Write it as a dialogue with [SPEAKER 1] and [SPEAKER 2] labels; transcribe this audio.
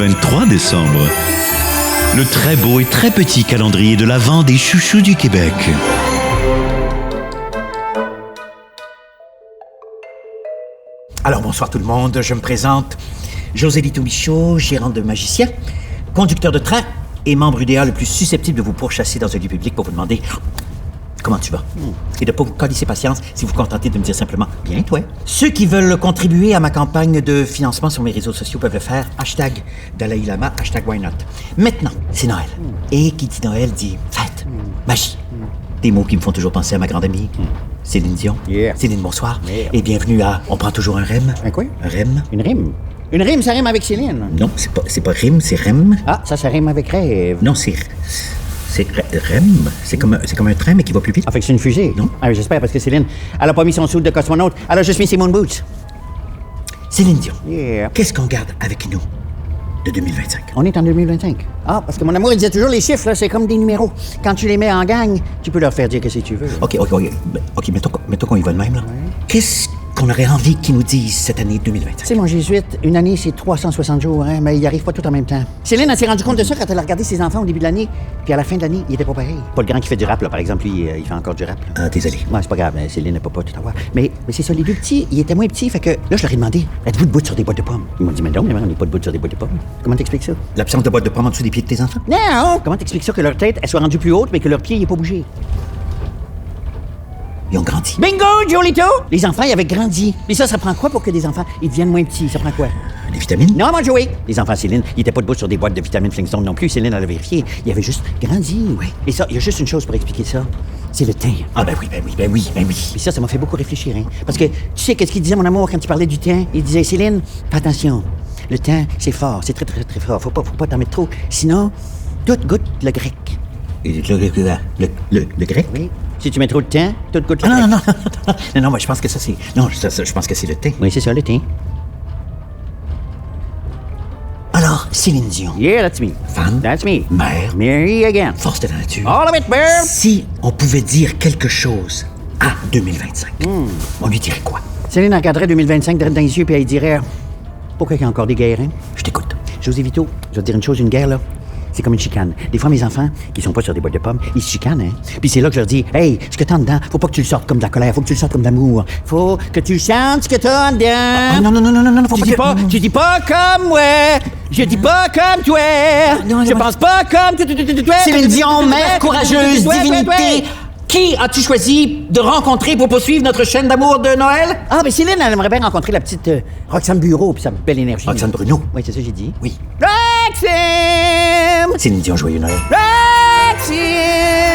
[SPEAKER 1] 23 décembre. Le très beau et très petit calendrier de l'Avent des chouchous du Québec.
[SPEAKER 2] Alors, bonsoir tout le monde. Je me présente José Lito Michaud, gérant de Magicien, conducteur de train et membre UDA le plus susceptible de vous pourchasser dans un lieu public pour vous demander comment tu vas. Et de ne pas vous calisser patience si vous vous contentez de me dire simplement bien, toi. Ceux qui veulent contribuer à ma campagne de financement sur mes réseaux sociaux peuvent le faire. #Dalai Lama, #Why Not. Maintenant, c'est Noël. Et qui dit Noël dit fête, magie. Des mots qui me font toujours penser à ma grande amie, Céline Dion.
[SPEAKER 3] Yeah.
[SPEAKER 2] Céline, bonsoir.
[SPEAKER 3] Yeah.
[SPEAKER 2] Et bienvenue à On prend toujours un rem.
[SPEAKER 3] Un quoi?
[SPEAKER 2] Un rem.
[SPEAKER 3] Une rime. Une rime, ça rime avec Céline.
[SPEAKER 2] Non, c'est pas rime, c'est rem.
[SPEAKER 3] Ah, ça rime avec rêve.
[SPEAKER 2] Non, c'est rem. C'est comme un train, mais qui va plus vite.
[SPEAKER 3] Ah, fait que c'est une fusée.
[SPEAKER 2] Non.
[SPEAKER 3] Ah, j'espère, parce que Céline, elle a pas mis son soude de cosmonaute. Elle a juste mis ses moon boots.
[SPEAKER 2] Céline Dion.
[SPEAKER 3] Yeah.
[SPEAKER 2] Qu'est-ce qu'on garde avec nous de 2025?
[SPEAKER 3] On est en 2025. Ah, parce que mon amour, il disait toujours les chiffres, là, c'est comme des numéros. Quand tu les mets en gang, tu peux leur faire dire ce que tu veux.
[SPEAKER 2] OK, mettons qu'on y va de même, là. Qu'est-ce qu'on aurait envie qu'ils nous disent cette année 2025?
[SPEAKER 3] Tu sais, mon jésuite, une année, c'est 360 jours, hein, mais il arrive pas tout en même temps. Céline, elle s'est rendu compte de ça quand elle a regardé ses enfants au début de l'année, puis à la fin de l'année, il était pas pareil. Pas le grand qui fait du rap, là, par exemple, lui, il fait encore du rap. Là.
[SPEAKER 2] Ah, désolé.
[SPEAKER 3] Ouais, c'est pas grave, Céline n'a pas tout avoir. Mais c'est ça, les deux petits, ils étaient moins petits, fait que là, je leur ai demandé, êtes-vous debout sur des boîtes de pommes? Ils m'ont dit, mais non, on n'est pas debout sur des boîtes de pommes. Comment t'expliques ça?
[SPEAKER 2] L'absence de boîte de pommes en dessous des pieds de tes enfants?
[SPEAKER 3] Non! Comment t'expliques ça que leur tête, elle soit rendue plus haute, mais que leur pied, il est pas bougé?
[SPEAKER 2] Ils ont grandi.
[SPEAKER 3] Bingo, Jolito! Les enfants, ils avaient grandi. Mais ça prend quoi pour que des enfants, ils deviennent moins petits? Ça prend quoi?
[SPEAKER 2] Des vitamines?
[SPEAKER 3] Non, mon Joey! Les enfants, Céline, ils étaient pas debout sur des boîtes de vitamines Flintstone non plus. Céline, elle a vérifié. Ils avaient juste grandi.
[SPEAKER 2] Oui.
[SPEAKER 3] Et ça, il y a juste une chose pour expliquer ça. C'est le teint.
[SPEAKER 2] Ah, ben oui.
[SPEAKER 3] Et ça m'a fait beaucoup réfléchir, hein. Parce que, tu sais, qu'est-ce qu'il disait, mon amour, quand tu parlais du teint? Il disait, Céline, fais attention. Le teint, c'est fort. C'est très, très, très fort. Faut pas t'en mettre trop. Sinon, tout goûte le grec.
[SPEAKER 2] Et le grec?
[SPEAKER 3] Oui. Si tu mets trop de teint, tout goûte le
[SPEAKER 2] Ah,
[SPEAKER 3] grec.
[SPEAKER 2] non, moi, je pense que ça, c'est... Non, je pense que c'est le thé.
[SPEAKER 3] Oui, c'est ça, le teint.
[SPEAKER 2] Alors, Céline Dion.
[SPEAKER 3] Yeah, that's me.
[SPEAKER 2] Femme.
[SPEAKER 3] That's me.
[SPEAKER 2] Mère.
[SPEAKER 3] Mary again.
[SPEAKER 2] Force de la nature.
[SPEAKER 3] All of it, bear.
[SPEAKER 2] Si on pouvait dire quelque chose à 2025, on lui dirait quoi?
[SPEAKER 3] Céline regarderait 2025 direct dans les yeux, puis elle dirait, pourquoi il y a encore des guerres, hein?
[SPEAKER 2] Je t'écoute.
[SPEAKER 3] José Vito, je vais te dire une chose, une guerre, là, c'est comme une chicane. Des fois, mes enfants, qui sont pas sur des boîtes de pommes, ils se chicanent, hein? Puis c'est là que je leur dis, hey, ce que t'as en dedans, faut pas que tu le sortes comme de la colère, faut que tu le sortes comme de l'amour. Faut que tu chantes ce que t'as en dedans.
[SPEAKER 2] Ah, non, faut
[SPEAKER 3] Tu dis pas comme moi. Je dis pas comme toi.
[SPEAKER 2] Non,
[SPEAKER 3] Je pense pas comme toi.
[SPEAKER 2] Céline Dion, mère courageuse, divinité. Qui as-tu choisi de rencontrer pour poursuivre notre chaîne d'amour de Noël?
[SPEAKER 3] Ah, ben Céline, elle aimerait bien rencontrer la petite Roxane Bureau puis sa belle énergie.
[SPEAKER 2] Roxane Bruno.
[SPEAKER 3] Oui, c'est ça que j'ai dit.
[SPEAKER 2] Oui.
[SPEAKER 3] Roxane!
[SPEAKER 2] Céline Dion, joyeux Noël.
[SPEAKER 3] Roxane!